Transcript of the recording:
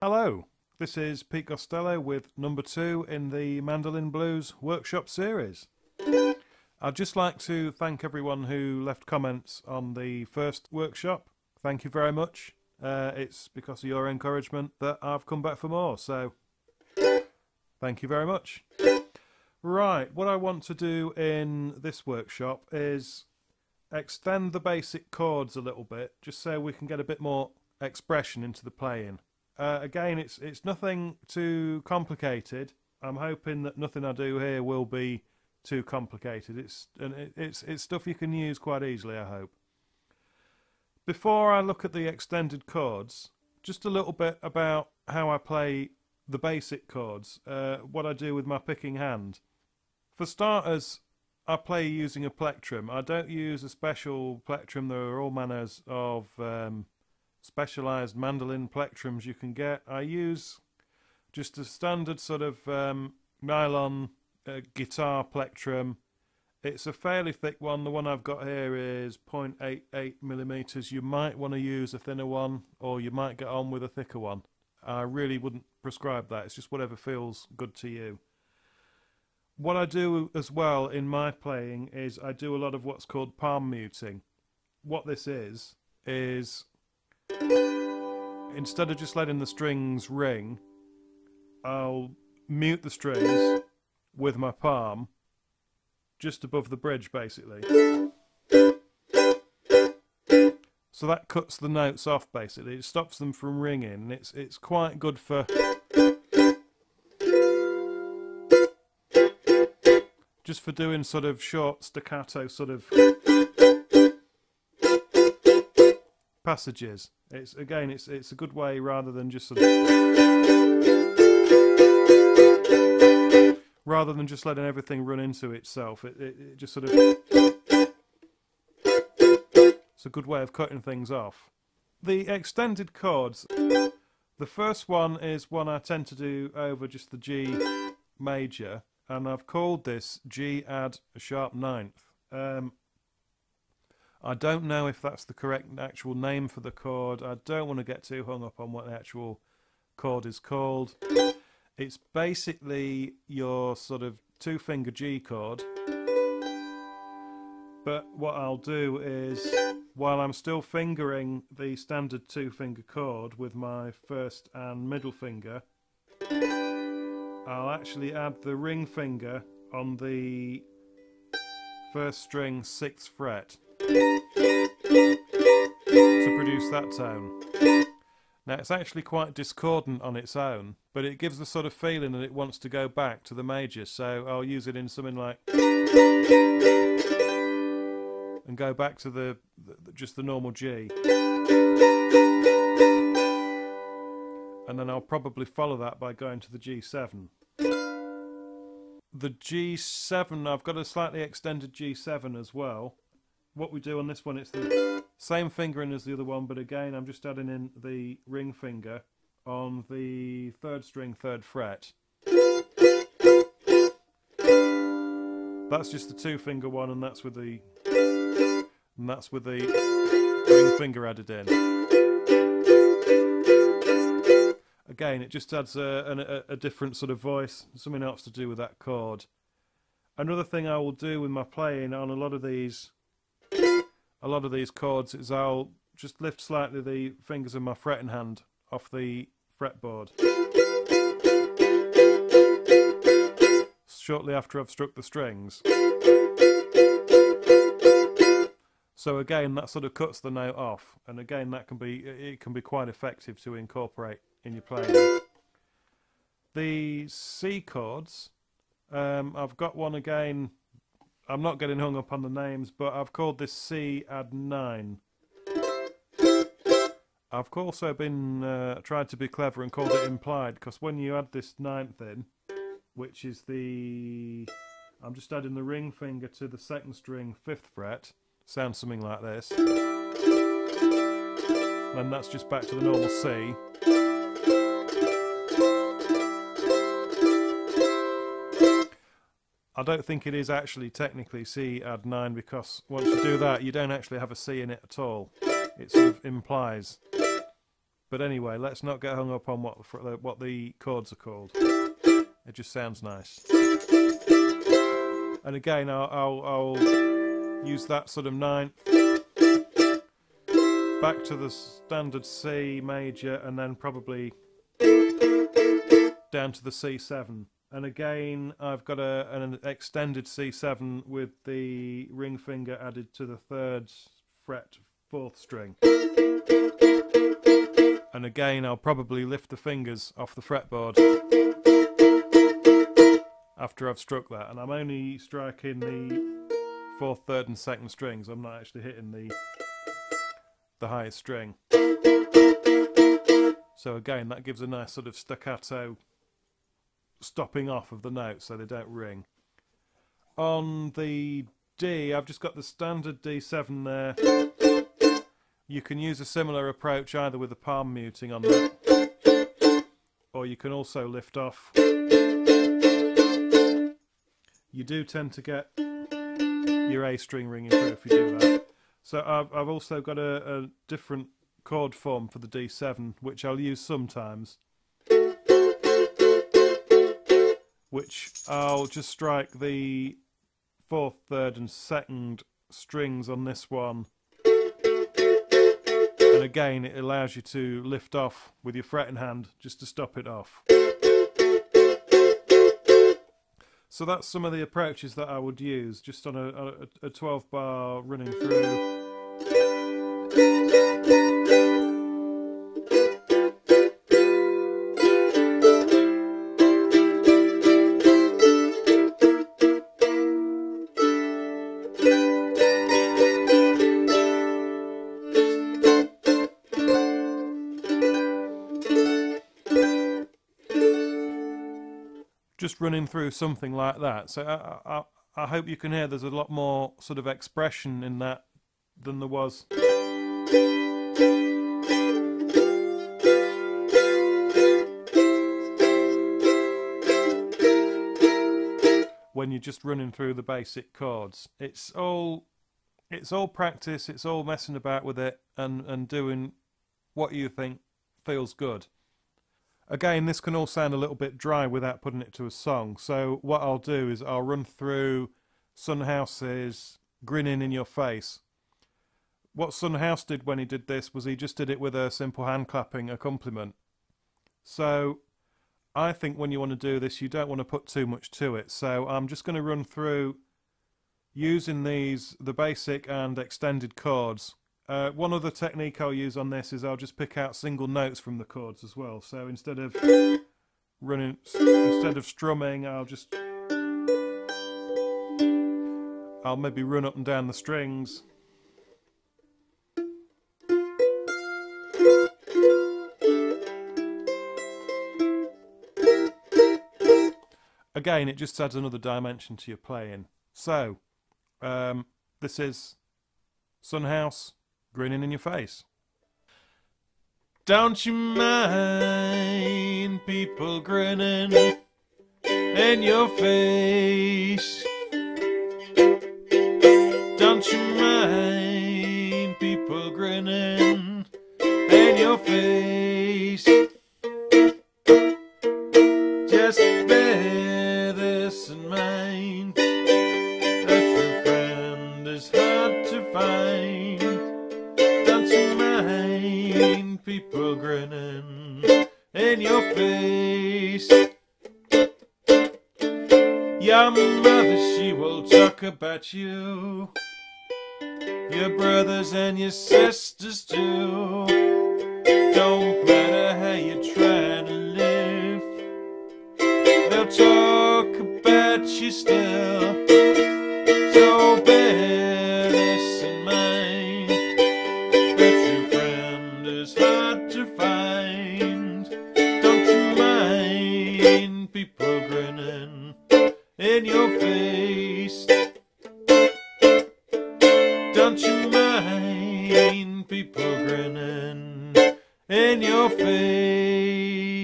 Hello, this is Pete Costello with number 2 in the Mandolin Blues workshop series. I'd just like to thank everyone who left comments on the first workshop. Thank you very much. It's because of your encouragement that I've come back for more, so thank you very much. Right, what I want to do in this workshop is extend the basic chords a little bit, just so we can get a bit more expression into the playing. Again, it's nothing too complicated. I'm hoping that nothing I do here will be too complicated. It's stuff you can use quite easily, I hope. Before I look at the extended chords, just a little bit about how I play the basic chords, what I do with my picking hand. For starters, I play using a plectrum. I don't use a special plectrum. There are all manners of specialised mandolin plectrums you can get. I use just a standard sort of nylon guitar plectrum. It's a fairly thick one. The one I've got here is 0.88mm. You might want to use a thinner one, or you might get on with a thicker one. I really wouldn't prescribe that. It's just whatever feels good to you. What I do as well in my playing is I do a lot of what's called palm muting. What this is instead of just letting the strings ring, I'll mute the strings with my palm just above the bridge, basically. So that cuts the notes off, basically. It stops them from ringing. It's quite good for just for doing sort of short staccato sort of passages. It's a good way, rather than just letting everything run into itself. It just sort of, it's a good way of cutting things off. The extended chords, the first one is one I tend to do over just the G major, and I've called this G add a sharp ninth. I don't know if that's the correct actual name for the chord. I don't want to get too hung up on what the actual chord is called. It's basically your sort of 2-finger G chord. But what I'll do is, while I'm still fingering the standard 2-finger chord with my first and middle finger, I'll actually add the ring finger on the first string 6th fret to produce that tone. Now it's actually quite discordant on its own, but it gives the sort of feeling that it wants to go back to the major, so I'll use it in something like, and go back to just the normal G. And then I'll probably follow that by going to the G7. The G7, I've got a slightly extended G7 as well. What we do on this one, it's the same fingering as the other one, but again I'm just adding in the ring finger on the 3rd string 3rd fret. That's just the 2-finger one, and that's with the ring finger added in. Again, it just adds a different sort of voice, something else to do with that chord. Another thing I will do with my playing on a lot of these chords is I'll just lift slightly the fingers of my fretting hand off the fretboard shortly after I've struck the strings. So again, that sort of cuts the note off, and again it can be quite effective to incorporate in your playing. The C chords, I've got one again. I'm not getting hung up on the names, but I've called this C add 9. I've also been tried to be clever and called it implied, because when you add this 9th in, which is I'm just adding the ring finger to the 2nd string 5th fret, sounds something like this. Then that's just back to the normal C. I don't think it is actually technically C add 9, because once you do that you don't actually have a C in it at all. It sort of implies But anyway, let's not get hung up on what the chords are called. It just sounds nice. And again, I'll use that sort of ninth back to the standard C major, and then probably down to the C7. And again, I've got an extended C7 with the ring finger added to the 3rd fret 4th string. And again, I'll probably lift the fingers off the fretboard after I've struck that. And I'm only striking the 4th, 3rd and 2nd strings. I'm not actually hitting the highest string. So again, that gives a nice sort of staccato stopping off of the notes so they don't ring. On the D, I've just got the standard D7 there. You can use a similar approach either with the palm muting on that, or you can also lift off. You do tend to get your A string ringing through if you do that. So I've also got a different chord form for the D7, which I'll use sometimes, which I'll just strike the 4th, 3rd and 2nd strings on this one. And again, it allows you to lift off with your fretting hand just to stop it off. So that's some of the approaches that I would use just on a 12 bar running through. Just running through something like that. So I hope you can hear there's a lot more sort of expression in that than there was when you're just running through the basic chords. It's all practice, it's all messing about with it and doing what you think feels good. Again, this can all sound a little bit dry without putting it to a song, so what I'll do is I'll run through Son House's Grinning in Your Face. What Son House did when he did this was he just did it with a simple hand clapping accompaniment. So I think when you want to do this, you don't want to put too much to it, so I'm just going to run through using the basic and extended chords. One other technique I'll use on this is I'll just pick out single notes from the chords as well. So instead of strumming, I'll maybe run up and down the strings. Again, it just adds another dimension to your playing. So, this is Son House, Grinning in Your Face. Don't you mind people grinning in your face? Don't you mind people grinning in your face? Just bear this in mind, that your friend is hard to find. Don't you mind people grinning in your face? Your mother, she will talk about you, your brothers and your sisters too. Don't matter how you try to live, they'll talk about you still. So bear this in mind, that your friend is hard to find. Don't you mind people grinning in your face? Don't you mind people grinning in your face?